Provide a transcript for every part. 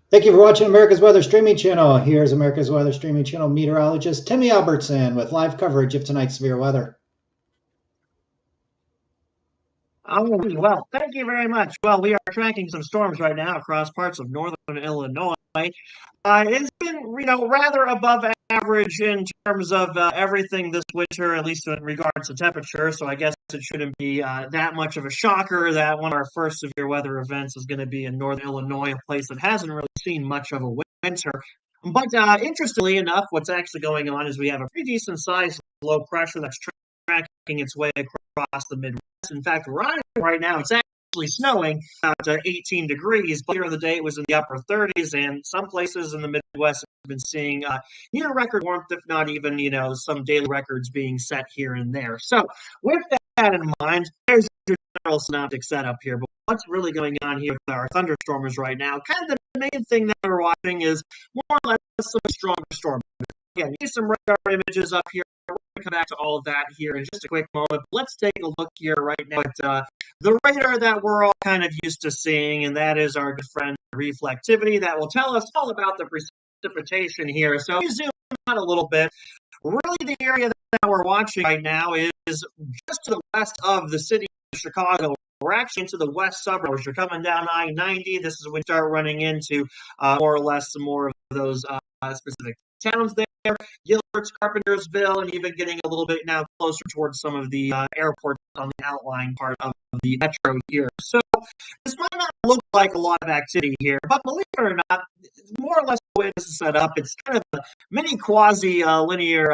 Thank you for watching America's Weather Streaming Channel. Here's America's Weather Streaming Channel meteorologist Timmy Albertson with live coverage of tonight's severe weather. Oh, well, thank you very much. Well, we are tracking some storms right now across parts of northern Illinois. It's been, rather above average in terms of everything this winter, at least in regards to temperature. So I guess it shouldn't be that much of a shocker that one of our first severe weather events is going to be in northern Illinois, a place that hasn't really seen much of a winter. But interestingly enough, what's actually going on is we have a pretty decent sized low pressure that's tracking its way across the Midwest. In fact, right now it's actually snowing at 18 degrees. But later in the day, it was in the upper 30s, and some places in the Midwest have been seeing near record warmth, if not even some daily records being set here and there. So, with that in mind, there's your general synoptic setup here. But what's really going on here with our thunderstormers right now? Kind of the main thing that we're watching is more or less some stronger storm. Again, you see some radar images up here. We're going to come back to all of that here in just a quick moment. Let's take a look here right now at the radar that we're all kind of used to seeing, and that is our good friend reflectivity that will tell us all about the precipitation here. So we zoom out a little bit. Really, the area that we're watching right now is just to the west of the city of Chicago. We're actually into the west suburbs. You're coming down I-90. This is when we start running into more or less some more of those specific towns there. Gilbert's, Carpentersville, and even getting a little bit now closer towards some of the airports on the outlying part of the metro here. So this might not look like a lot of activity here, but believe it or not, more or less the way this is set up, it's kind of a mini quasi linear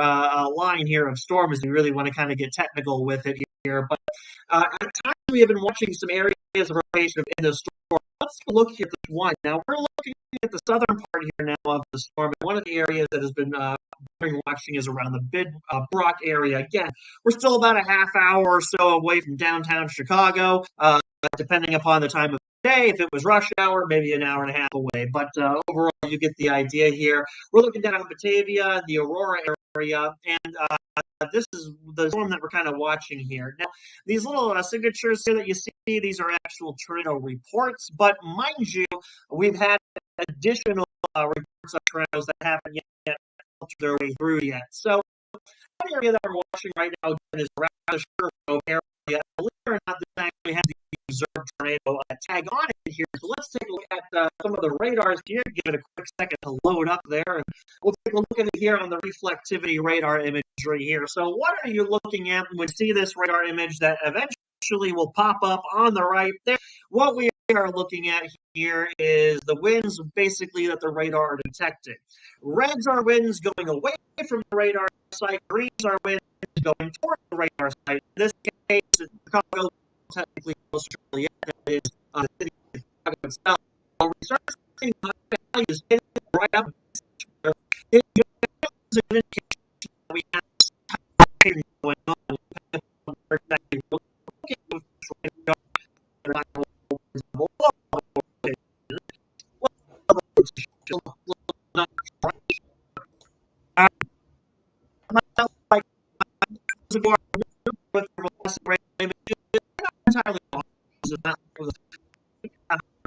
line here of storms. We really want to kind of get technical with it here, but at times we have been watching some areas of rotation in the storm. Let's look here at this one. Now we're looking at the southern part here now of the storm. And one of the areas that has been watching is around the Bid Brock area. Again, we're still about a half hour or so away from downtown Chicago, depending upon the time of day. If it was rush hour, maybe an hour and a half away. But overall, you get the idea here. We're looking down at Batavia, the Aurora area, and this is the storm that we're kind of watching here. Now, these little signatures here that you see, these are actual tornado reports. But mind you, we've had additional reports of tornadoes that haven't yet filtered their way through yet. So one area that we're watching right now is around the Chicago area. Believe it or not, this actually has the observed tornado tag on it here. So let's take a look at some of the radars here. Give it a quick second to load up there. And we'll take a look at it here on the reflectivity radar imagery here. So what are you looking at when you see this radar image that eventually will pop up on the right there? What we are looking at here is the winds basically that the radar are detecting. Reds are winds going away from the radar site. Greens are winds going towards the radar site. In this case, it's Chicago, technically closer to Joliet than it is the city of Chicago itself. So we start seeing high values right up. It gives an indication that we have something going on. We're exactly looking at radar. Like with images, not entirely wrong. This is not these areas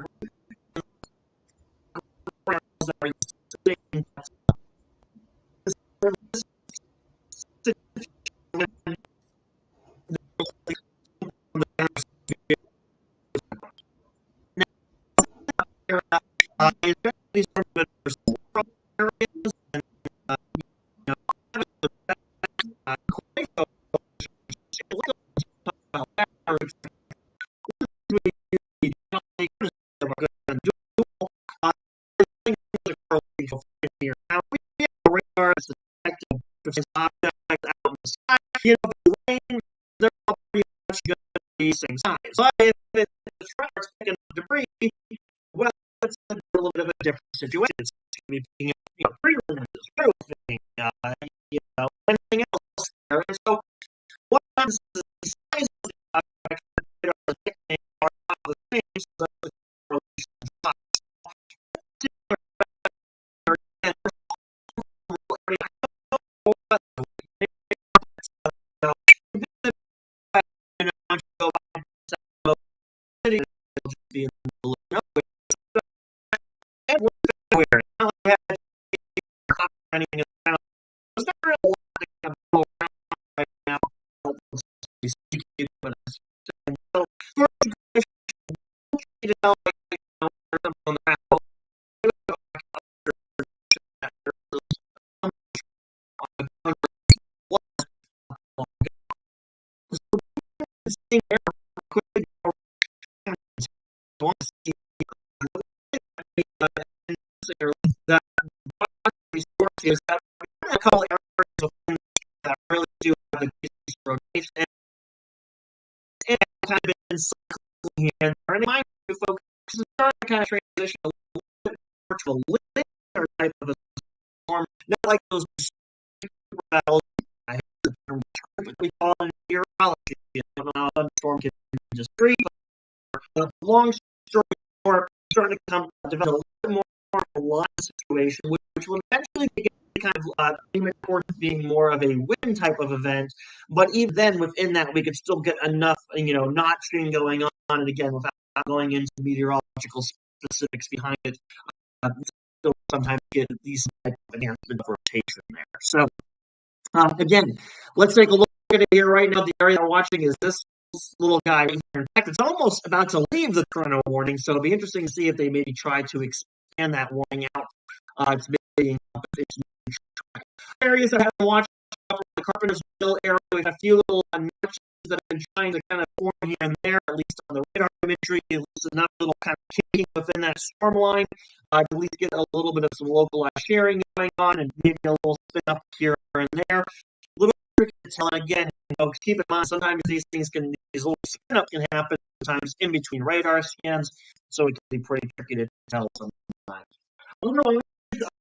and you here. Now we have a radar that's detecting objects out in the sky. The rain, they're all pretty much going to be the same size. But if it's taking debris, well, it's a little bit of a different situation. It's going to be picking up, tree limbs, roofing, anything else there. And so what happens is the size of the object are not the same, so that's the correlation size. to tell on the map. That resources that a couple areas of that really do have the rotation and kind of been cycling here and there. And mind you, folks, is starting to kind of transition a little bit more to a linear type of a storm, not like those super battles we call in meteorology. I don't know how a storm can just streak, but long story short, starting to develop a little bit more of a line situation, which will eventually begin kind of towards being more of a wind type of event. But even then, within that, we could still get enough, not stream going on, and again, without going into meteorological specifics behind it, still sometimes get these type of enhancement of rotation there. So, again, let's take a look at it here right now. The area we're watching is this little guy right here. In fact, it's almost about to leave the tornado warning, so it'll be interesting to see if they maybe try to expand that warning out. It's maybe areas that I haven't watched the Carpentersville area. We have a few little notches that I've been trying to kind of form here and there, at least on the radar imagery. At least enough little kind of kicking within that storm line to at least get a little bit of some localized sharing going on, and maybe a little spin up here and there. A little tricky to tell. And again, keep in mind sometimes these little spin up can happen sometimes in between radar scans, so it can be pretty tricky to tell sometimes.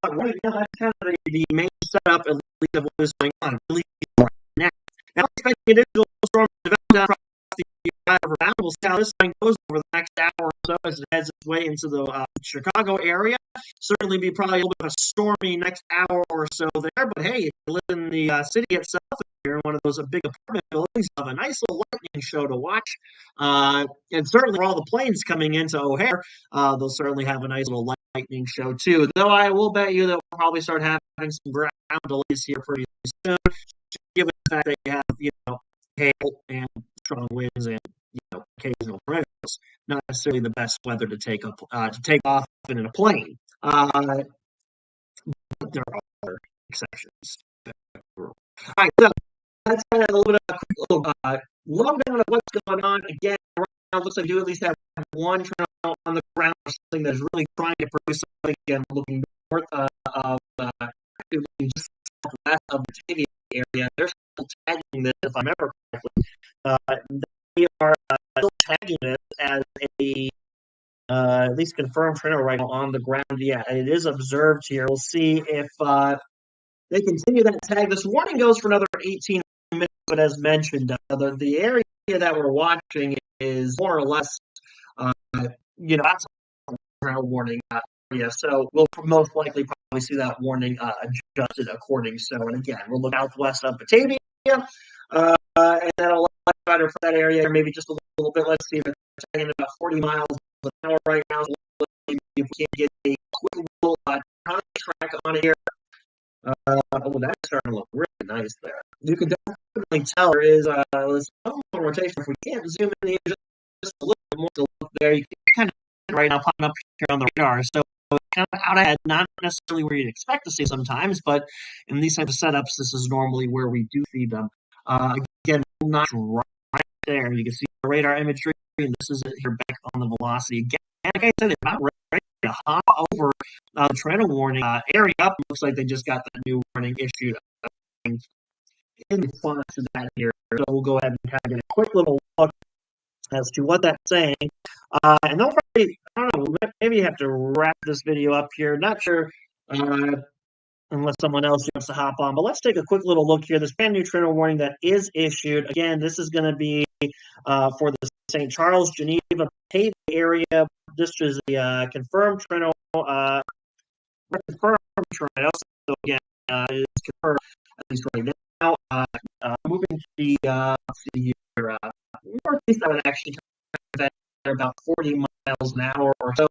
Right now, that's kind of the main setup, at least of what is going on. Right now, expecting additional storms to develop across the Iowa. We'll see how this thing goes over the next hour or so as it heads its way into the Chicago area. Certainly be probably a little bit of a stormy next hour or so there, but hey, if you live in the city itself, you're in one of those big apartment buildings, you have a nice little lightning show to watch. And certainly for all the planes coming into O'Hare, they'll certainly have a nice little lightning show too. Though I will bet you that we'll probably start having some ground delays here pretty soon, given the fact that you have, hail and strong winds and occasional tornadoes. Not necessarily the best weather to take off in a plane. But there are other exceptions. All right, so that's kind of a little bit of a quick little lowdown of what's going on. Again, right now, it looks like you at least have one tornado on the ground, something that's really trying to produce something. Again, looking north of just southwest of the Batavia area. They're still tagging this, if I remember correctly. They are still tagging this as a at least confirmed tornado right now on the ground. Yeah, it is observed here. We'll see if they continue that tag. This warning goes for another 18 minutes, but as mentioned, the area that we're watching is more or less, that's a tornado warning area. So we'll most likely probably see that warning adjusted according. So, and again, we'll look southwest of Batavia, and that'll better for that area, or maybe just a little bit. Let's see if it's tagging about 40 miles an hour right now. So if we can get a quick little track on here. That's starting to look really nice there. You can definitely tell there is a little rotation. If we can't zoom in here just a little bit more to look there, you can kind of right now popping up here on the radar. So it's kind of out ahead, not necessarily where you'd expect to see sometimes, but in these types of setups, this is normally where we do see them. Again, not right there. You can see the radar imagery, and this is it here back on the velocity. Again, like I said, it's about ready to hop over the tornado warning area up. Looks like they just got the new warning issued in response to that here. So we'll go ahead and kind of get a quick little look as to what that's saying. And they'll probably, I don't know, maybe you have to wrap this video up here. Not sure unless someone else wants to hop on. But let's take a quick little look here. This brand new tornado warning that is issued. Again, this is going to be for the St. Charles, Geneva, Batavia area. This is the confirmed tornado. So again, it is confirmed at least right now. Moving to the northeast, I would actually at about 40 miles an hour or so.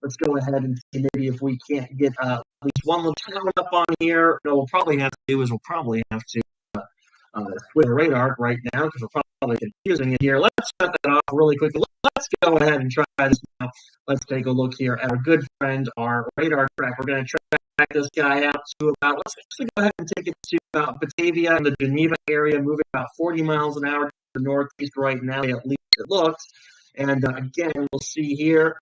Let's go ahead and see maybe if we can't get at least one little town up on here. No, we'll probably have to with the radar right now because we're probably confusing it here. Let's shut that off really quickly. Let's go ahead and try this now. Let's take a look here at our good friend, our radar track. We're going to track this guy out to about, let's actually go ahead and take it to about Batavia in the Geneva area, moving about 40 miles an hour to the northeast right now, at least it looks. And again, we'll see here.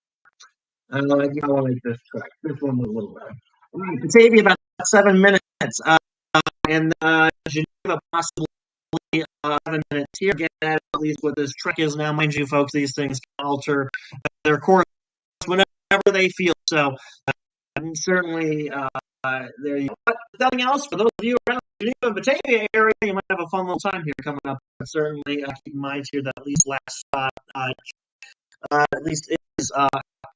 I want to make this track. This one was a little better. Batavia about 7 minutes. And Geneva possibly 7 minutes here. Again, at least what this trek is now. Mind you, folks, these things can alter their course whenever they feel. So, certainly, there you go. But nothing else for those of you around the Geneva Batavia area, you might have a fun little time here coming up. But certainly, keep in mind here that at least last spot, at least is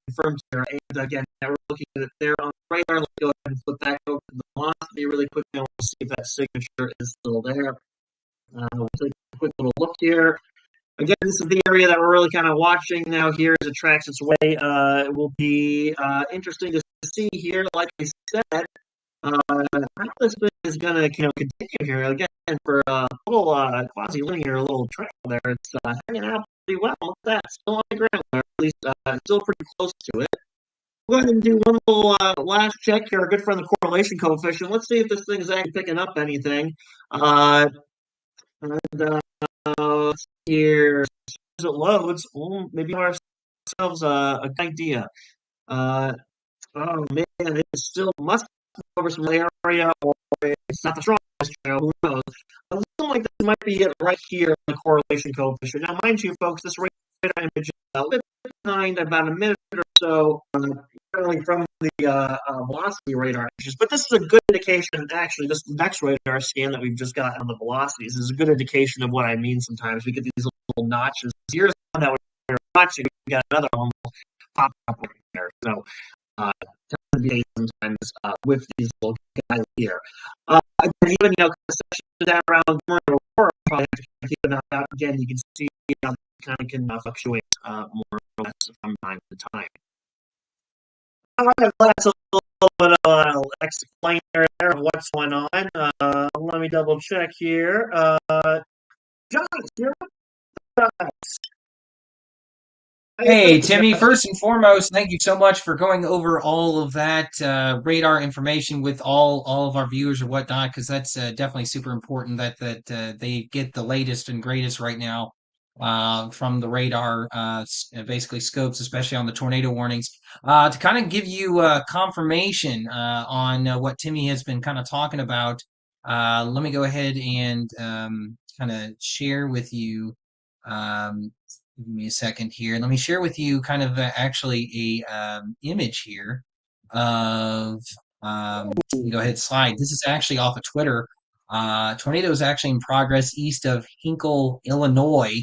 confirmed here. And again, we're looking at it there on the radar. Let's go ahead and flip back over to the velocity really quickly. We'll see if that signature is still there. We'll take a quick little look here. Again, this is the area that we're really kind of watching now here as it tracks its way. It will be interesting to see here, like I said, how this thing is going to continue here. Again, for a little quasi-linear little trail there, it's hanging out pretty well. Look at that, still on the ground there, at least still pretty close to it. We'll go ahead and do one little last check here. Our good friend, the correlation coefficient. Let's see if this thing is actually picking up anything. Here, as it loads, we'll maybe give ourselves a good idea. Oh man, it still must be over some area, or it's not the strongest trail. Who knows? Something like this might be it right here in the correlation coefficient. Now, mind you, folks, this radar image is a bit behind about a minute or so from the velocity radar images, but this is a good indication. Actually, this next radar scan that we've just got on the velocities is a good indication of what I mean. Sometimes we get these little notches. Here's one that we're watching. We got another one pop up right there. So, sometimes with these little guys here. Even sections down around Aurora, probably have to keep an eye out. Again, you can see how it kind of can fluctuate more or less from time to time. All right, that's a little bit of an explainer there of what's going on. Let me double check here. John, you're Hey, Timmy, first and foremost, thank you so much for going over all of that radar information with all of our viewers or whatnot, because that's definitely super important that they get the latest and greatest right now from the radar, basically scopes, especially on the tornado warnings, to kind of give you confirmation on what Timmy has been kind of talking about. Let me go ahead and kind of share with you. Give me a second here. Let me share with you kind of actually a image here of go ahead, slide. This is actually off of Twitter. Tornado is actually in progress east of Hinkle, Illinois,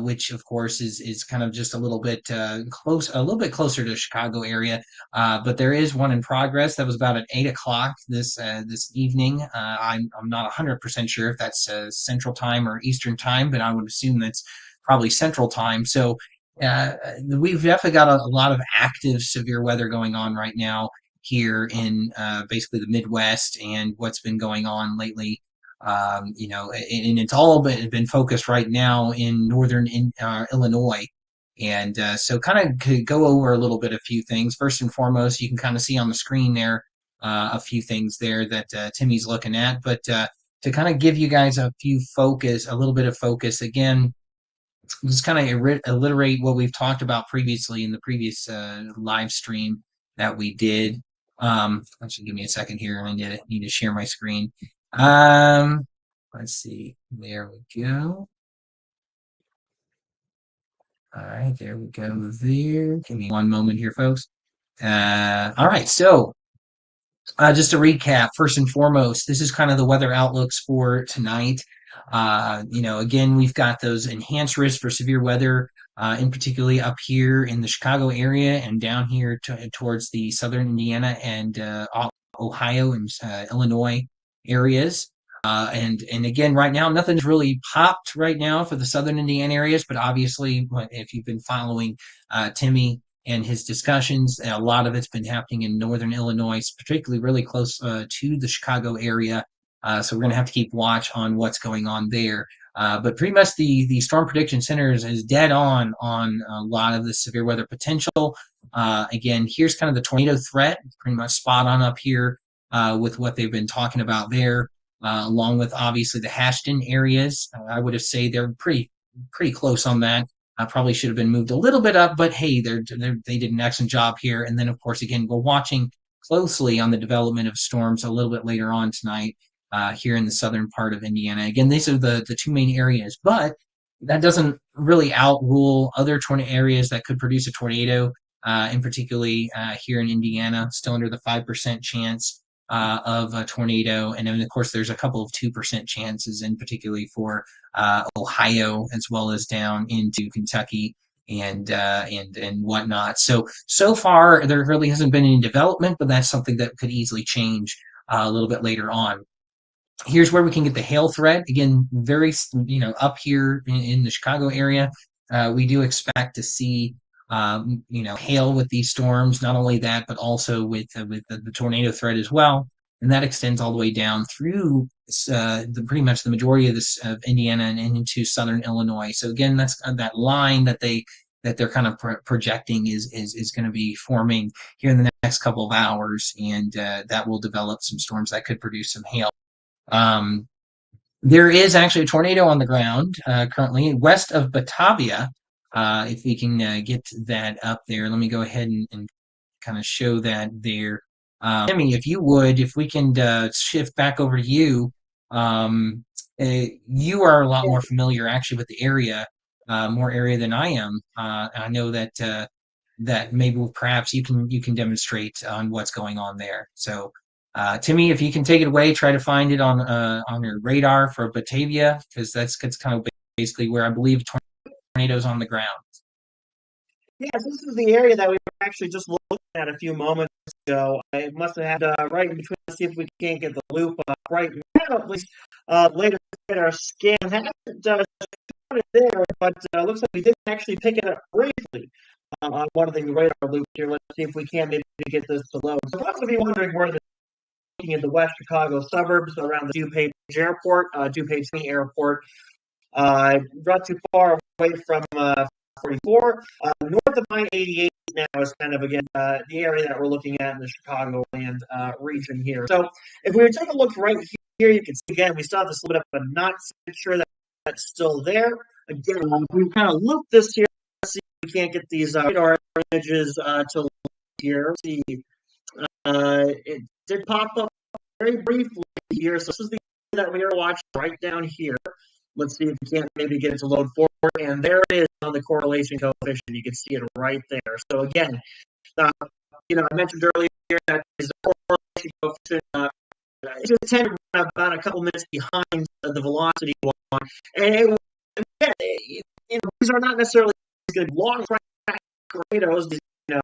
which of course is kind of just a little bit close, a little bit closer to the Chicago area. But there is one in progress. That was about at 8 o'clock this evening. I'm not 100% sure if that's Central Time or Eastern Time, but I would assume that's probably Central Time. So we've definitely got a lot of active severe weather going on right now here in basically the Midwest, and what's been going on lately. And it's all been focused right now in northern Illinois. And so kind of could go over a little bit, a few things. First and foremost, you can kind of see on the screen there a few things there that Timmy's looking at. But to kind of give you guys a little bit of focus, again, just kind of reiterate what we've talked about previously in the previous live stream that we did. Actually, give me a second here. I need to share my screen. Let's see. There we go. All right, there we go there. Give me one moment here, folks. All right, so just to recap, first and foremost, this is kind of the weather outlooks for tonight. Again, we've got those enhanced risks for severe weather, in particularly up here in the Chicago area and down here towards the southern Indiana and Ohio and Illinois areas. And again, right now, nothing's really popped right now for the southern Indiana areas, but obviously, if you've been following Timmy and his discussions, a lot of it's been happening in northern Illinois, particularly really close to the Chicago area. So we're going to have to keep watch on what's going on there. But pretty much the Storm Prediction Center is dead on a lot of the severe weather potential. Again, here's kind of the tornado threat, pretty much spot on up here with what they've been talking about there, along with obviously the Hashton areas. I would have say they're pretty close on that. Probably should have been moved a little bit up, but hey, they did an excellent job here. And then, of course, again, we're watching closely on the development of storms a little bit later on tonight here in the southern part of Indiana. Again, these are the two main areas, but that doesn't really outrule other tornado areas that could produce a tornado, in particularly here in Indiana, still under the 5% chance of a tornado. And then, of course, there's a couple of 2% chances, in particularly for Ohio, as well as down into Kentucky and whatnot. So far, there really hasn't been any development, but that's something that could easily change a little bit later on. Here's where we can get the hail threat. Again, very, up here in the Chicago area, we do expect to see, hail with these storms. Not only that, but also with the tornado threat as well. And that extends all the way down through pretty much the majority of this of Indiana and into southern Illinois. So again, that's that line that they're kind of projecting is going to be forming here in the next couple of hours, and that will develop some storms that could produce some hail. There is actually a tornado on the ground currently west of Batavia. If we can get that up there, let me go ahead and kind of show that there. Timmy, if you would, if we can shift back over to you. You are a lot more familiar actually with the area, more area than I am. I know that maybe perhaps you can demonstrate on what's going on there. So, Timmy, if you can take it away, try to find it on your radar for Batavia, because that's kind of basically where I believe tornadoes on the ground. Yes, this is the area that we were actually just looking at a few moments ago. I must have had right in between. Let's see if we can't get the loop right now. At least later in our scan hasn't shown it there, but looks like we did actually pick it up briefly on one of the radar loops here. Let's see if we can maybe get this to load. So those of you wondering where this looking at the West Chicago suburbs around the DuPage Airport, DuPage Airport, not too far away from 44. North of I-88 now is kind of, again, the area that we're looking at in the Chicagoland region here. So if we were to take a look right here, you can see, again, we still have this little bit of a knot signature that's still there. Again, we kind of loop this here. See if we can't get these radar images to look here. See, it did pop up very briefly here. So this is the area that we are watching right down here. Let's see if we can't maybe get it to load forward. And there it is on the correlation coefficient. You can see it right there. So again, I mentioned earlier that is the correlation coefficient. It just tend to run about a couple minutes behind the velocity one. And again, these are not necessarily good long track tornadoes. This didn't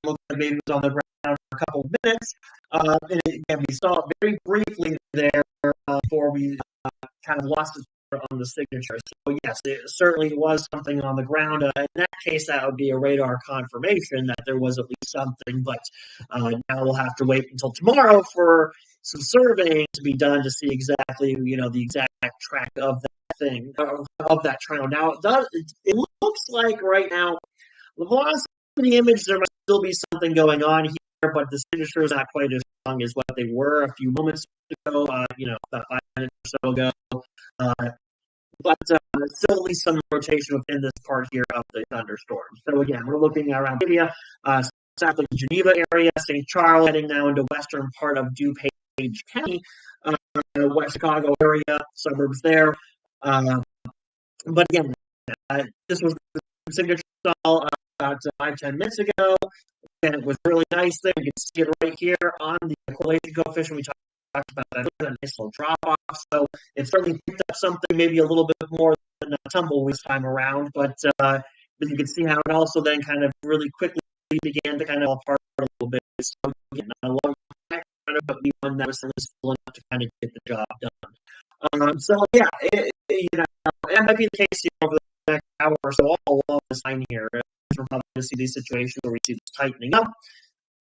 look like maybe it was on the ground for a couple of minutes. And again, we saw it very briefly there before we kind of lost it on the signature. So yes, it certainly was something on the ground. In that case, that would be a radar confirmation that there was at least something. But now we'll have to wait until tomorrow for some surveying to be done to see exactly, the exact track of that thing, of that trail. Now, it looks like right now, the velocity image, there might still be something going on here, but the signature is not quite as strong as what they were a few moments ago, about 5 minutes or so ago. But still at least some rotation within this part here of the thunderstorm. So again, we're looking around India, south of the Geneva area, St. Charles, heading now into western part of DuPage County, West Chicago area, suburbs there. But again, this was the signature about 5-10 minutes ago. And it was really nice there. You can see it right here on the correlation coefficient. We talked about that, a nice little drop off. So it certainly picked up something maybe a little bit more than a tumble this time around. But you can see how it also then kind of really quickly began to kind of fall apart a little bit. So again, not a long time, but one that was still enough to kind of get the job done. So yeah, that might be the case over the next hour or so. All along this time here, we're probably going to see these situations where we see this tightening up.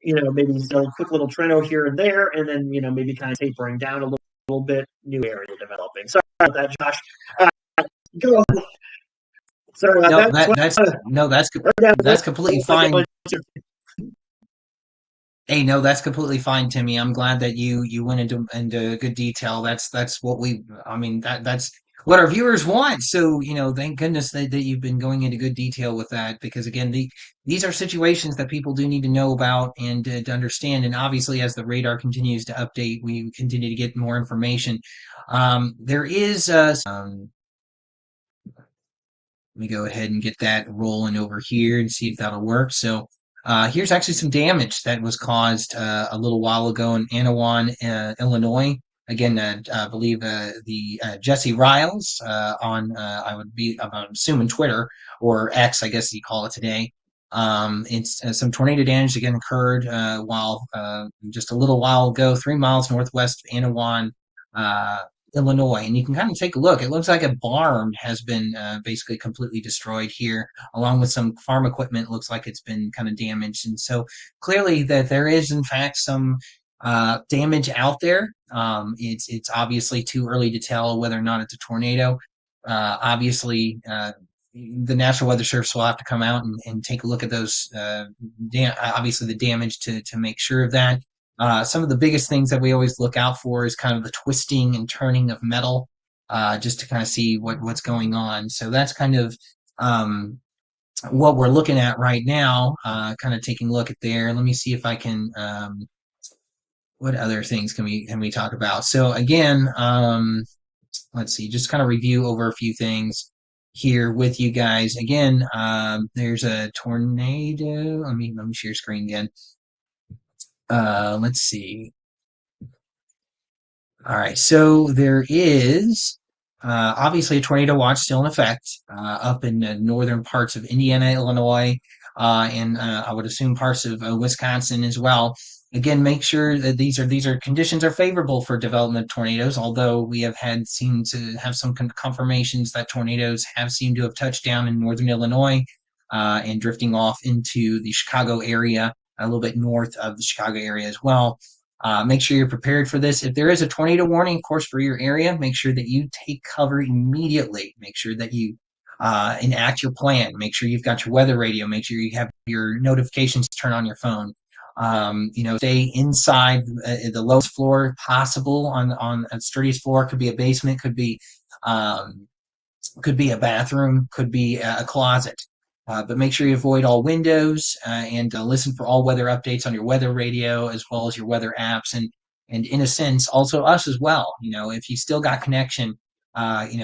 Maybe a quick little trend here and there, and then maybe kind of tapering down a little little bit new area developing. Sorry about that, Josh. Go on. Sorry about No, that. that's completely fine. Hey, no, that's completely fine, Timmy. I'm glad that you went into good detail. That's what I mean, that's what our viewers want. So, thank goodness that you've been going into good detail with that, because again, these are situations that people do need to know about and to understand. And obviously, as the radar continues to update, we continue to get more information. There is let me go ahead and get that rolling over here and see if that'll work. So here's actually some damage that was caused a little while ago in Anawan, Illinois. Again, I believe the Jesse Riles on I'm assuming Twitter or X, I guess you call it today. It's some tornado damage again occurred while just a little while ago, 3 miles northwest of Anawan, Illinois, and you can kind of take a look. It looks like a barn has been basically completely destroyed here, along with some farm equipment. Looks like it's been kind of damaged, and so clearly that there is in fact some damage out there. It's obviously too early to tell whether or not it's a tornado. Obviously, the National Weather Service will have to come out and take a look at those. Obviously, the damage to make sure of that. Some of the biggest things that we always look out for is kind of the twisting and turning of metal, just to kind of see what's going on. So that's kind of what we're looking at right now, kind of taking a look at there. Let me see if I can, what other things can we talk about? So again, let's see, just kind of review over a few things here with you guys. Again, there's a tornado. Let me share screen again. Let's see. All right, so there is obviously a tornado watch still in effect up in the northern parts of Indiana, Illinois, and I would assume parts of Wisconsin as well. Again, make sure that these are conditions are favorable for development of tornadoes, although we have seemed to have some confirmations that tornadoes have seemed to have touched down in northern Illinois and drifting off into the Chicago area, a little bit north of the Chicago area as well. Make sure you're prepared for this. If there is a tornado warning, of course, for your area, make sure that you take cover immediately. Make sure that you enact your plan. Make sure you've got your weather radio. Make sure you have your notifications turned on your phone. Stay inside the lowest floor possible on the sturdiest floor. Could be a basement, could be a bathroom, could be a closet. But make sure you avoid all windows and listen for all weather updates on your weather radio as well as your weather apps, and in a sense also us as well. If you still got connection,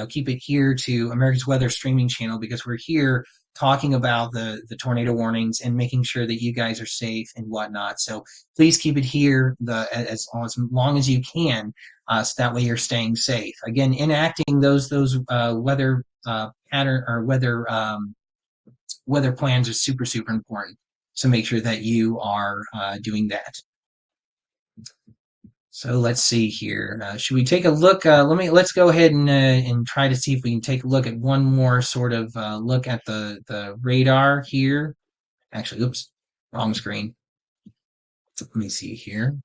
keep it here to America's Weather streaming channel, because we're here talking about the tornado warnings and making sure that you guys are safe and whatnot. So please keep it here as long as you can, so that way you're staying safe. Again, enacting those weather pattern or weather plans are super, super important. So make sure that you are doing that. So let's see here. Should we take a look? Let's go ahead and try to see if we can take a look at one more sort of look at the radar here. Actually, oops, wrong screen. Let me see here.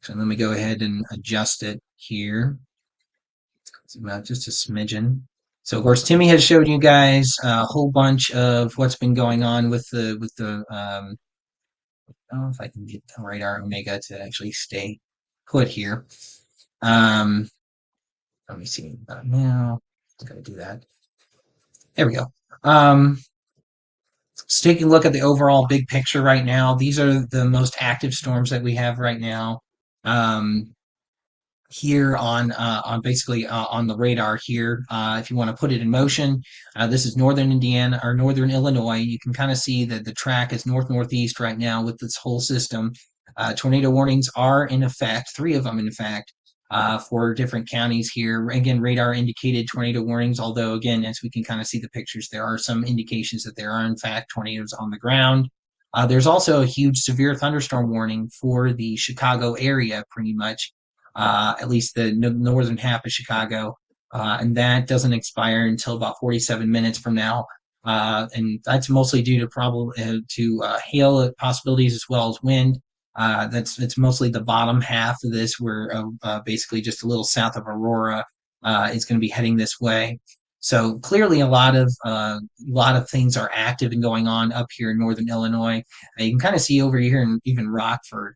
So let me go ahead and adjust it here. Zoom out just a smidgen. So of course, Timmy has showed you guys a whole bunch of what's been going on with the I don't know if I can get the radar Omega to actually stay put here. Let me see now. Just gotta do that. There we go. Let's take a look at the overall big picture right now. These are the most active storms that we have right now. Here on basically on the radar here, if you want to put it in motion, this is northern Indiana or northern Illinois. You can kind of see that the track is northeast right now with this whole system. Tornado warnings are in effect, 3 of them in fact, for different counties here. Again, radar indicated tornado warnings, although again, as we can kind of see the pictures, there are some indications that there are in fact tornadoes on the ground. There's also a huge severe thunderstorm warning for the Chicago area, pretty much. At least the northern half of Chicago, and that doesn't expire until about 47 minutes from now, and that's mostly due to hail possibilities as well as wind. It's mostly the bottom half of this, where basically just a little south of Aurora is going to be heading this way. So clearly, a lot of things are active and going on up here in northern Illinois. You can kind of see over here in even Rockford,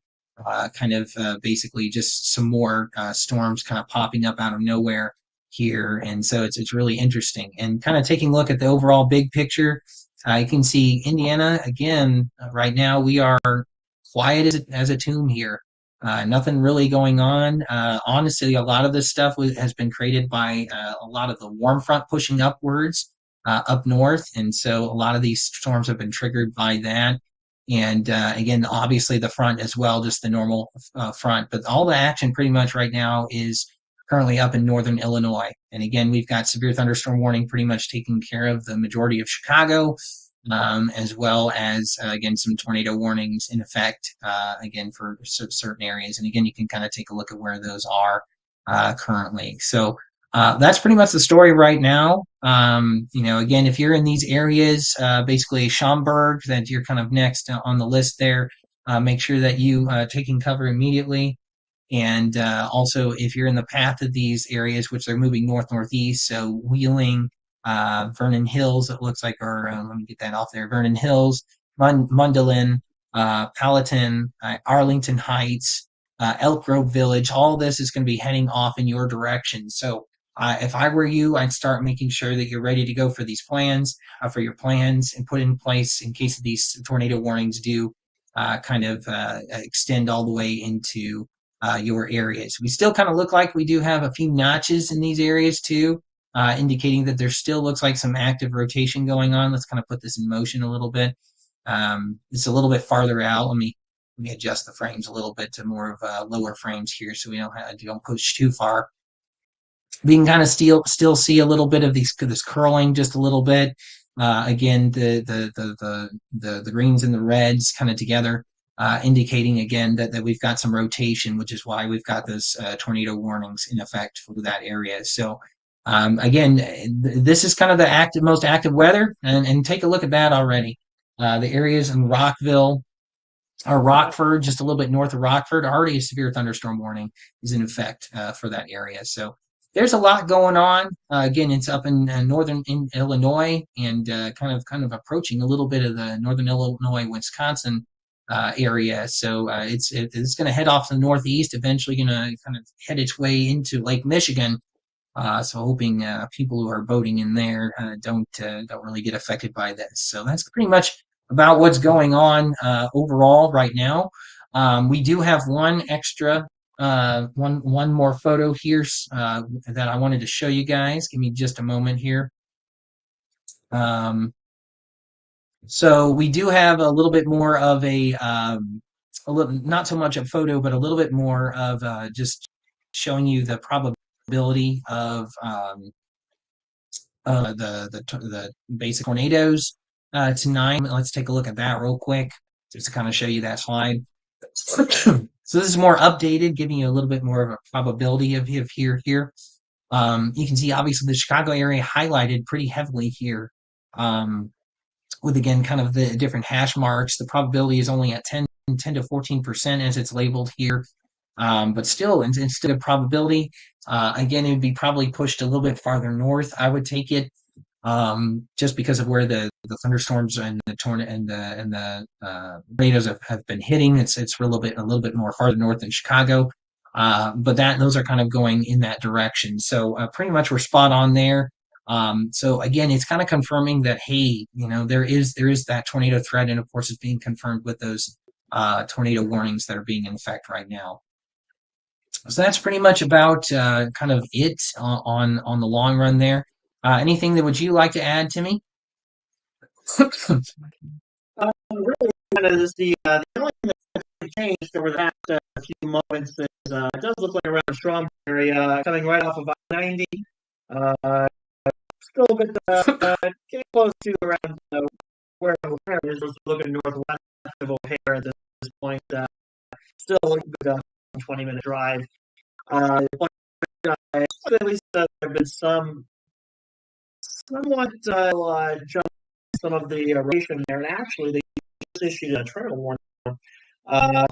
basically just some more storms kind of popping up out of nowhere here, and so it's really interesting. And kind of taking a look at the overall big picture, you can see Indiana again. Right now, we are quiet as a tomb here. Nothing really going on. Honestly, a lot of this stuff has been created by a lot of the warm front pushing upwards up north, and so a lot of these storms have been triggered by that. And again, obviously the front as well, just the normal front. But all the action pretty much right now is currently up in northern Illinois. And again, we've got severe thunderstorm warning pretty much taking care of the majority of Chicago, as well as, again, some tornado warnings in effect, again, for certain areas. And again, you can kind of take a look at where those are currently. So that's pretty much the story right now. Again, if you're in these areas, basically Schaumburg, that you're kind of next on the list there, make sure that you taking cover immediately. And also, if you're in the path of these areas, which they're moving north-northeast, so Wheeling, Vernon Hills, it looks like, or let me get that off there, Vernon Hills, Mundelein, Palatine, Arlington Heights, Elk Grove Village, all this is going to be heading off in your direction. So if I were you, I'd start making sure that you're ready to go for these plans, for your plans, and put in place in case of these tornado warnings do extend all the way into your areas. We still kind of look like we do have a few notches in these areas too, indicating that there still looks like some active rotation going on. Let's kind of put this in motion a little bit. It's a little bit farther out. Let me adjust the frames a little bit to more of lower frames here, so we don't push too far. We can kind of still see a little bit of this curling just a little bit. Again, the greens and the reds kind of together, indicating again that we've got some rotation, which is why we've got those tornado warnings in effect for that area. So again, this is kind of the most active weather, and take a look at that already. The areas in Rockville, or Rockford, just a little bit north of Rockford, already a severe thunderstorm warning is in effect for that area. So there's a lot going on. Again, it's up in northern Illinois, and kind of approaching a little bit of the northern Illinois, Wisconsin area. So it's going to head off to the northeast, eventually going to kind of head its way into Lake Michigan. So hoping people who are boating in there don't really get affected by this. So that's pretty much about what's going on overall right now. We do have one more photo here that I wanted to show you guys. Give me just a moment here. So we do have a little bit more of not so much a photo, but a little bit more of just showing you the probability of the basic tornadoes tonight. Let's take a look at that real quick, just to kind of show you that slide. So this is more updated, giving you a little bit more of a probability of here. You can see obviously the Chicago area highlighted pretty heavily here, with again kind of the different hash marks. The probability is only at 10 to 14% as it's labeled here. But still, instead of probability, again, it would be probably pushed a little bit farther north. I would take it, just because of where the thunderstorms and the tornadoes have been hitting. It's a little bit more farther north than Chicago, but those are kind of going in that direction. So pretty much we're spot on there. So again, it's kind of confirming that, hey, there is that tornado threat, and of course it's being confirmed with those tornado warnings that are being in effect right now. So that's pretty much about kind of it on the long run there. Anything that would you like to add, Timmy? Really, kind of the only thing that changed over the past few moments is it does look like around the Strom area, coming right off of I-90. Still a bit getting close to around where it is, looking northwest of O'Hare at this point. Still a good 20-minute drive. At least there have been somewhat jump some of the rotation there, and actually they just issued a tornado warning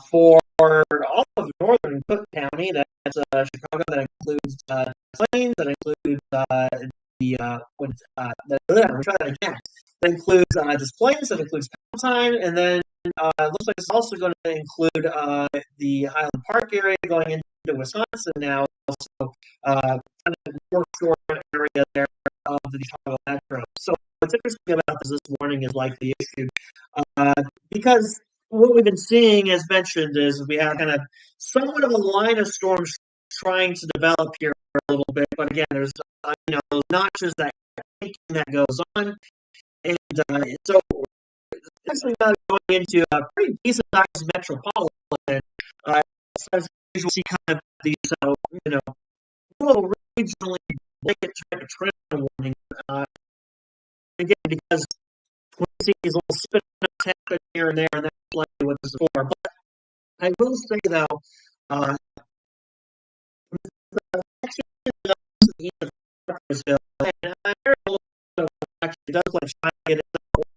For all of northern Cook County, that's Chicago. That includes Plains. That includes try that again. That includes Des Plaines. That includes Palatine, and then it looks like it's also going to include the Highland Park area going into Wisconsin now. Also, kind of North Shore area there of the Chicago metro. So what's interesting about this morning is like the issue because what we've been seeing, as mentioned, is we have kind of somewhat of a line of storms trying to develop here a little bit. But again, there's those notches that goes on, and so essentially now going into a pretty decent sized metropolitan. As usual, see kind of these little regionally blanket type of trend warning. Again, because we see these little spin ups happen here and there, and that's likely what this is for. But I will say though, actually does like try to get it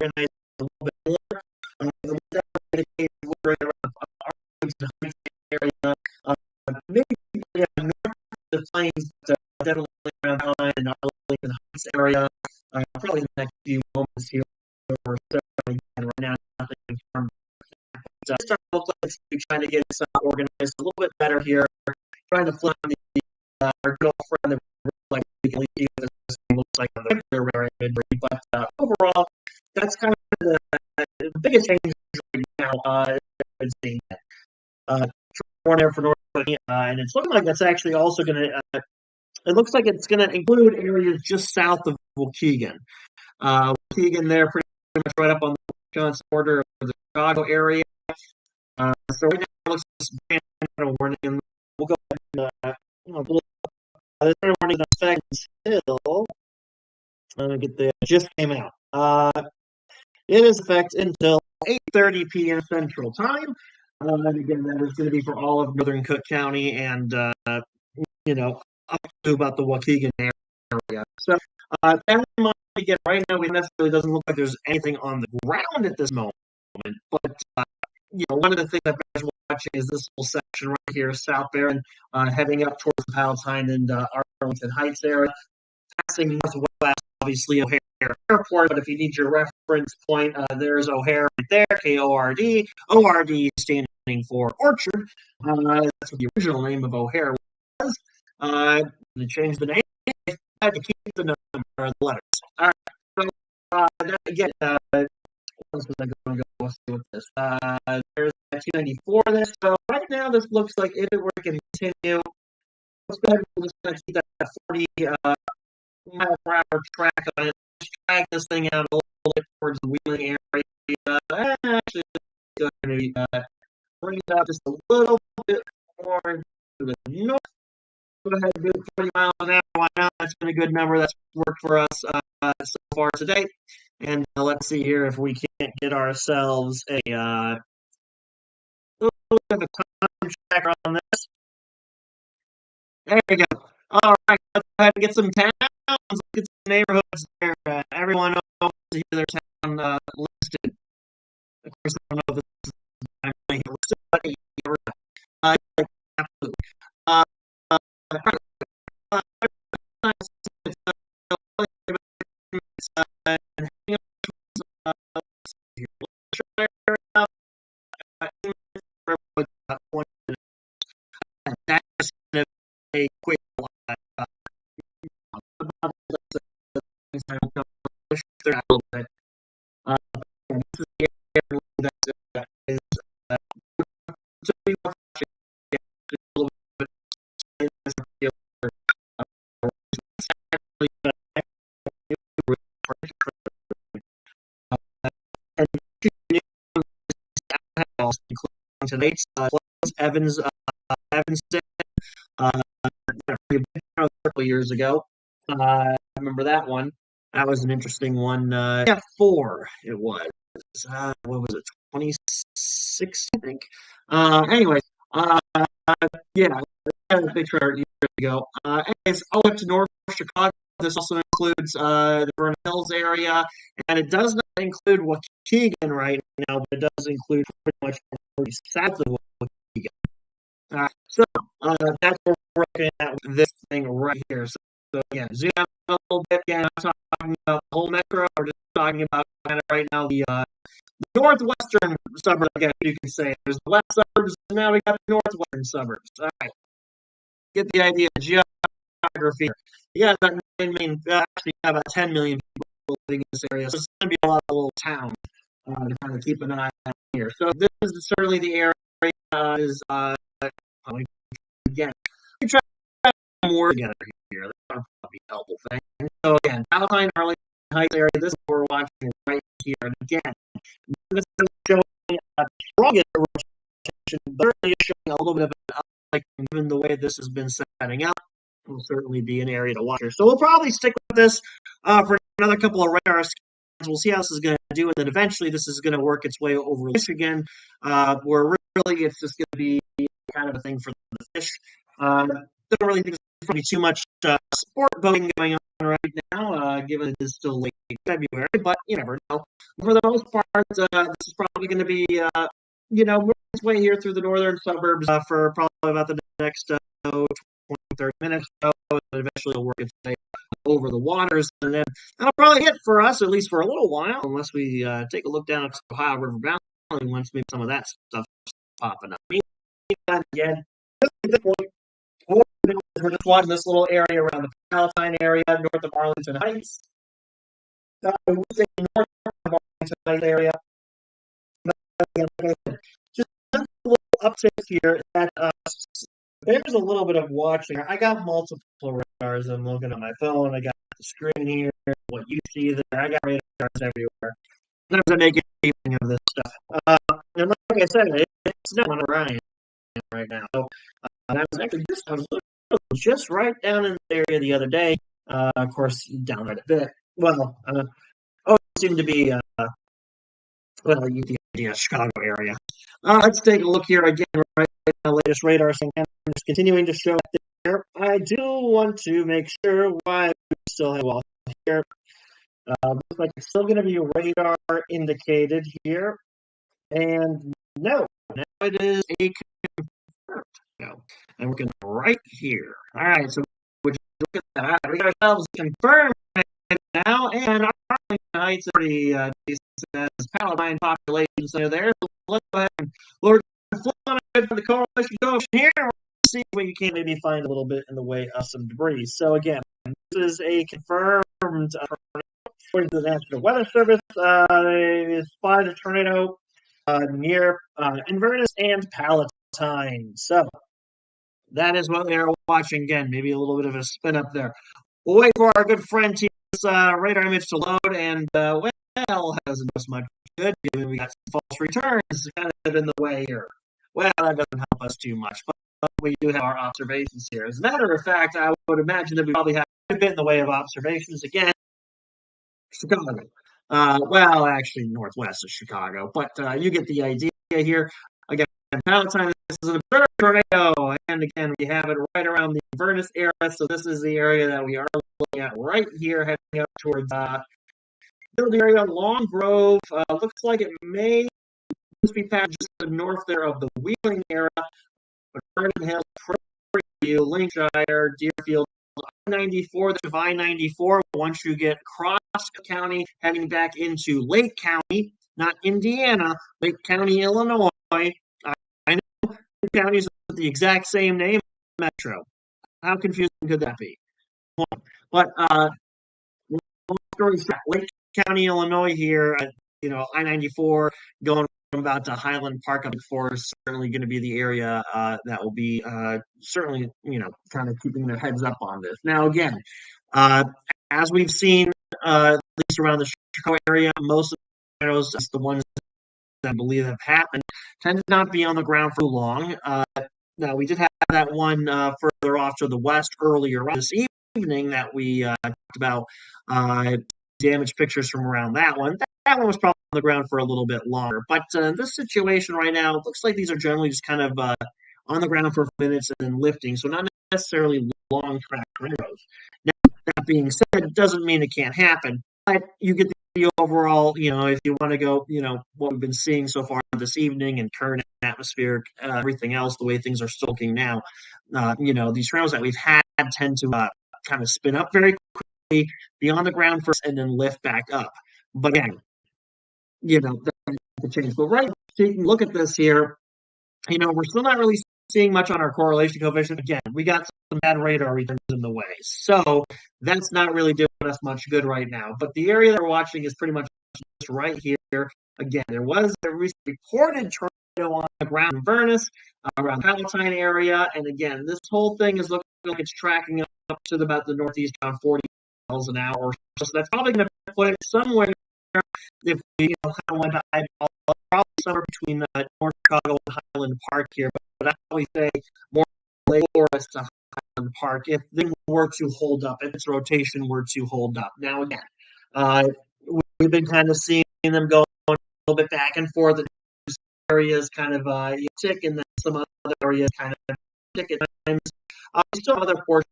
organized a little bit more. We're around Arlington Heights area, maybe north of the Plains, but definitely around Pine and Arlington Heights area. Probably in the next few moments here or so. Again, right now, nothing confirmed. But starting to look like we're trying to get us organized a little bit better here. Trying to flip on our girlfriend that like we can leave this looks like a regular injury, but overall, that's kind of the biggest change right now. I've been seeing that. One there for North Carolina, and it's looking like that's actually also going to. It looks like it's going to include areas just south of Waukegan. Waukegan there, pretty much right up on the Wisconsin border of the Chicago area. So right now it looks like a warning, and we'll go ahead and this warning is effect until get the just came out. It is effect until 8:30 p.m. Central Time. And again, that is going to be for all of Northern Cook County and up to about the Waukegan area. So that one, again, right now, we necessarily doesn't look like there's anything on the ground at this moment. But one of the things I've been watching is this little section right here, South Barron, heading up towards the Palatine and Arlington Heights area, passing northwest, obviously O'Hare Airport. But if you need your reference point, there's O'Hare right there, KORD. ORD standing for Orchard. That's what the original name of O'Hare was. They changed the name. They had to keep the number or the letters. All right. So again, what else was I going to go with this? There's 294 there. So right now, this looks like if it were to continue, we're just going to keep that 40 mile per hour track on it. Let's drag this thing out a little bit towards the Wheeling area. Actually, it's going to be bring it up just a little bit more to the north. Go ahead and do 40 miles an hour. Why not? That's been a good number. That's worked for us so far today. And let's see here if we can't get ourselves a little bit of a time checker on this. There we go. All right, let's go ahead and get some towns. Let's get some neighborhoods there. Everyone knows to hear their town listed. Of course, I don't know if this is listed, but absolutely. That's a quick tonight, Evanston, a couple years ago. I remember that one. That was an interesting one. Yeah, 4 it was. What was it? 26, I think. Anyway, yeah, I had a picture years ago. Anyways, all up to North Chicago. This also includes the Vernon Hills area, and it does not include Waukegan right now, but it does include pretty much south of what you got. So that's what we're looking at with this thing right here. So again, zoom out a little bit. Again, I'm talking about the whole metro. We're just talking about kind of right now the northwestern suburbs, I guess you could say. There's the west suburbs, and now we got the northwestern suburbs. All right, get the idea. Geography. You got about 9 million, actually about 10 million people living in this area, so it's going to be a lot of little towns to kind of keep an eye on here. So this is certainly the area again, we try to put more together here. That's probably a helpful thing. So again, Palatine, Arlington Heights area. This is what we're watching right here. And again, this is showing a strong rotation, but certainly showing a little bit of an uptick given the way this has been setting up. Will certainly be an area to watch here. So we'll probably stick with this for another couple of radar scans. We'll see how this is going to do, and then eventually this is going to work its way over Michigan, where really it's just going to be kind of a thing for the fish. Don't really think there's going to be too much sport boating going on right now, given it is still late February, but you never know. For the most part, this is probably going to be, moving its way here through the northern suburbs for probably about the next 20, 30 minutes, and eventually it'll work its way over the waters, and then that'll probably hit for us, at least for a little while, unless we take a look down at the Ohio River Valley once maybe some of that stuff popping up. Meantime, again, at this point, we're just watching this little area around the Palatine area, north of Arlington Heights. We're saying north of Arlington Heights area. Just a little uptick here that there's a little bit of watching. I got multiple radars. I'm looking at my phone. I got the screen here. What you see there. I got radars everywhere. Sometimes I make a evening of this stuff. And like I said, it's not around right now. So I was actually just right down in the area the other day. Of course, down right a bit. Well, it seemed to be you get the idea, Chicago area. Let's take a look here again. Right, the latest radar thing. I'm just continuing to show there. I do want to make sure why we still have well here. Looks like it's still going to be radar indicated here, and no, now it is a confirmed. No, I'm looking right here. All right, so would you look at that? All right, we got ourselves confirmed now, and our Arlington Heights are pretty decent as Palatine population center there. So let's go ahead and we're flying for the correlation coefficient here. We'll see if we can maybe find a little bit in the way of some debris. So again, this is a confirmed according to the National Weather Service. They spotted a tornado near Inverness and Palatine. So that is what they're watching again. Maybe a little bit of a spin up there. We'll wait for our good friend to radar image to load, and hasn't done much good. Given we got some false returns kind of in the way here. Well, that doesn't help us too much, but we do have our observations here. As a matter of fact, I would imagine that we probably have a bit in the way of observations again. Chicago. Well, actually, northwest of Chicago, but you get the idea here. Again, Palatine, this is an observed tornado, and again, we have it right around the Inverness area, so this is the area that we are looking at right here, heading up towards the area, Long Grove. Looks like it may be past just the north there of the Wheeling area, but Vernon Hills, Prairie View, Lincolnshire, Deerfield, I-94, the I-94, once you get across County, heading back into Lake County, not Indiana, Lake County, Illinois. I know Lake County is the exact same name, Metro. How confusing could that be? But Lake County, Illinois here, I-94 going from about to Highland Park up to Forest, certainly going to be the area that will be certainly, kind of keeping their heads up on this. Now, again, as we've seen, at least around the Chicago area, most of the tornadoes, the ones that I believe have happened, tend to not be on the ground for long. Now, we did have that one further off to the west earlier this evening that we talked about damaged pictures from around that one. That one was probably on the ground for a little bit longer. But this situation right now, it looks like these are generally just kind of on the ground for minutes and then lifting, so not necessarily long track tornadoes. Now, that being said, it doesn't mean it can't happen, but you get the overall, if you want to go, what we've been seeing so far this evening and current atmospheric, everything else, the way things are still looking now, these tornadoes that we've had tend to kind of spin up very quickly, be on the ground first, and then lift back up. But again, that can change. But right, taking a look at this here, we're still not really seeing much on our correlation coefficient. Again, we got some bad radar returns in the way. So that's not really doing us much good right now. But the area that we're watching is pretty much just right here. Again, there was a reported tornado on the ground in Venice, around the Palatine area. And again, this whole thing is looking like it's tracking up to about the northeast around 40 miles an hour. So that's probably going to put it somewhere if we kind of went to eyeball, probably somewhere between North Chicago and Highland Park here, but I always say more Lake Forest to Highland Park if they were to hold up, if its rotation were to hold up. Now again, we've been kind of seeing them go a little bit back and forth. Areas kind of tick, and then some other areas kind of tick at times. Still other portions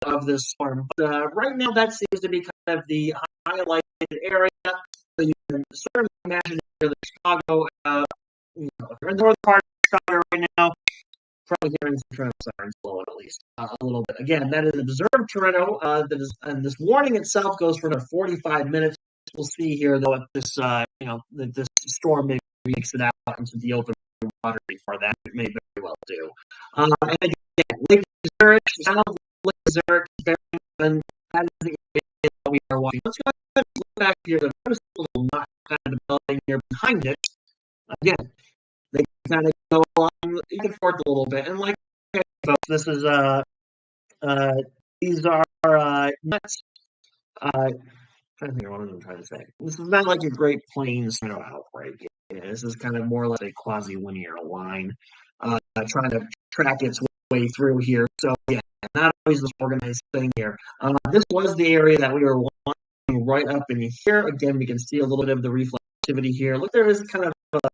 of this storm, but right now that seems to be kind of the highlighted area. So you can certainly imagine here the Chicago, if you're in the northern part of Chicago right now, probably hearing some tornado sirens blowing at least a little bit. Again, that is an observed tornado. And this warning itself goes for another 45 minutes. We'll see here though if this, this storm maybe makes it out into the open water before that. It may very well do. And again, Lake Zurich, south of Lake Zurich, and that is the area that we are watching. Let's go ahead and look back here. There's a little knot kind of developing here behind it. Again, they kind of go along, you can forth a little bit. And like, folks, this is these are not trying to think of what I'm trying to say. This is not like a Great Plains outbreak. This is kind of more like a quasi-linear line, trying to track its way through here. So yeah, not always this organized thing here. This was the area that we were watching right up in here. Again, we can see a little bit of the reflectivity here. Look, there is kind of a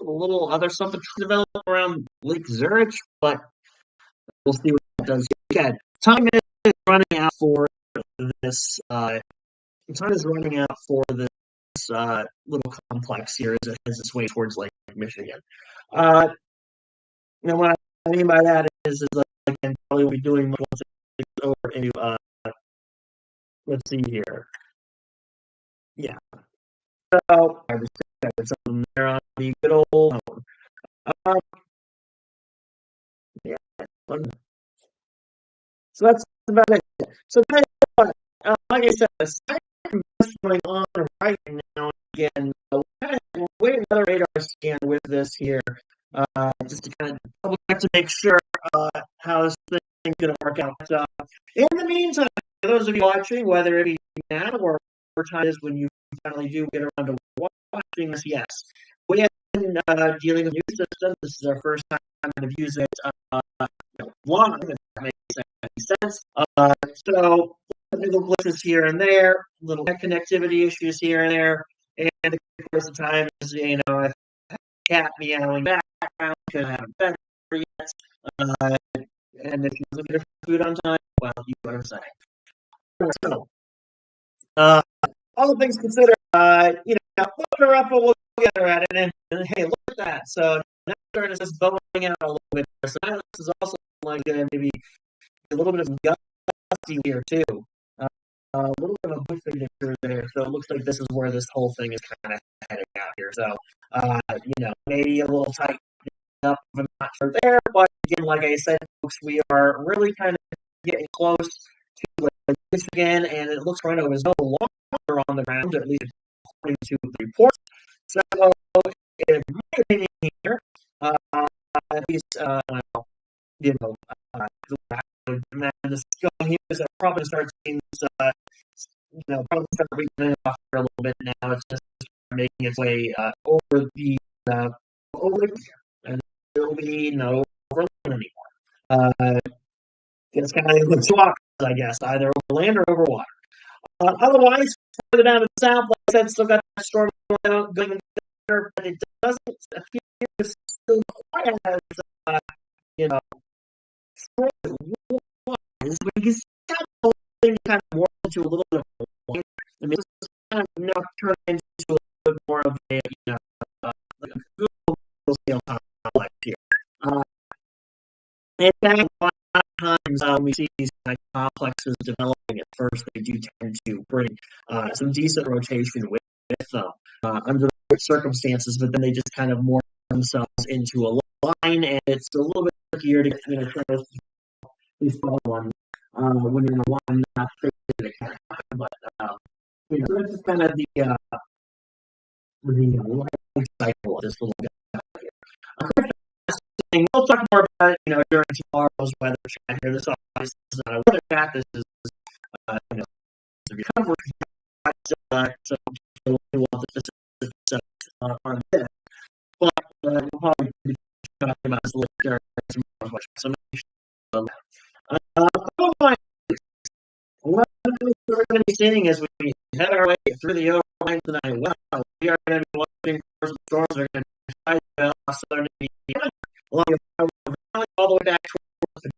little other something developed around Lake Zurich, but we'll see what that does. Again, time is running out for this. Time is running out for this little complex here as it has its way towards Lake Michigan. What I mean by that is again, probably we'll be doing once it's over into let's see here. Yeah. So I just got something there on the good old yeah. So that's about it. So like I said, aside from what's going on right now, again, we're waiting another radar scan with this here, just to kind of double check to make sure how this thing's going to work out. In the meantime, for those of you watching, whether it be now or time is when you finally do get around to watching this, yes, we have been dealing with a new system. This is our first time to use it live, if that makes any sense. So little glitches here and there, little connectivity issues here and there, and of course the time is a cat meowing background because I haven't fed her yet, and if you look at her food on time, well, you know what I'm saying. So, all things considered, put her up, but we'll get her at it, and hey, look at that. So now it's just bowing out a little bit. So now this is also like maybe a little bit of gusty here too. A little bit of a bush signature there, so it looks like this is where this whole thing is kind of heading out here. So, maybe a little tight up, I'm not sure there, but again, like I said, folks, we are really kind of getting close to Lake Michigan, and it looks right over is no longer on the ground, at least according to the report. So, in my opinion here, at least, and the skill here is that probably start seeing this, probably start reading it off for a little bit now. It's just making its way over the and there will be no overland anymore. It's kind of the two options, I guess, either over land or over water. Otherwise, further down to the south, like I said, still got that storm going there, but it doesn't appear to still quite as strong as it was. We can see the whole thing kind of morph into a little bit of water. I mean, this is kind of scale complex here. In fact, a lot of times we see these kind of complexes developing at first, they do tend to bring some decent rotation with them under the right circumstances, but then they just kind of morph themselves into a line, and it's a little bit trickier to get these one when you're in a line not crazy to happen, but so this is kind of the life cycle of this little guy here. We'll talk more about it, during tomorrow's weather chat here. This obviously is not a weather chat. This is, a recovery chat. So we'll want the specifics on this. But we'll probably be talking about this later tomorrow's weather. What we're going to be seeing as we head our way through the overnight tonight. Well, we are going to be watching first storms. They're going to be southern Indiana, along the valley, all the way back towards the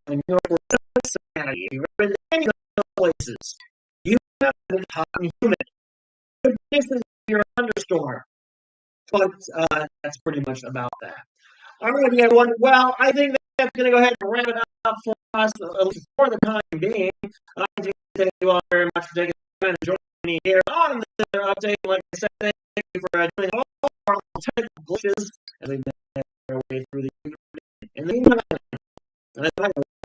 and northward Cincinnati. If you've been to any of those places, you have been hot and humid. Good conditions for your thunderstorm. But that's pretty much about that. All right, everyone. Well, I think that's going to go ahead and wrap it up for us, at least for the time being. I do thank you all very much for taking the time to join me here on this update. Like I said, thank you for doing all our technical glitches as we make our way through the evening. In the meantime,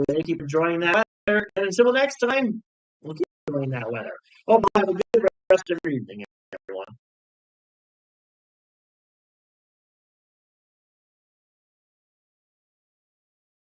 thank you for joining that weather. And until next time, we'll keep enjoying that weather. Hope you have a good rest of your evening, everyone.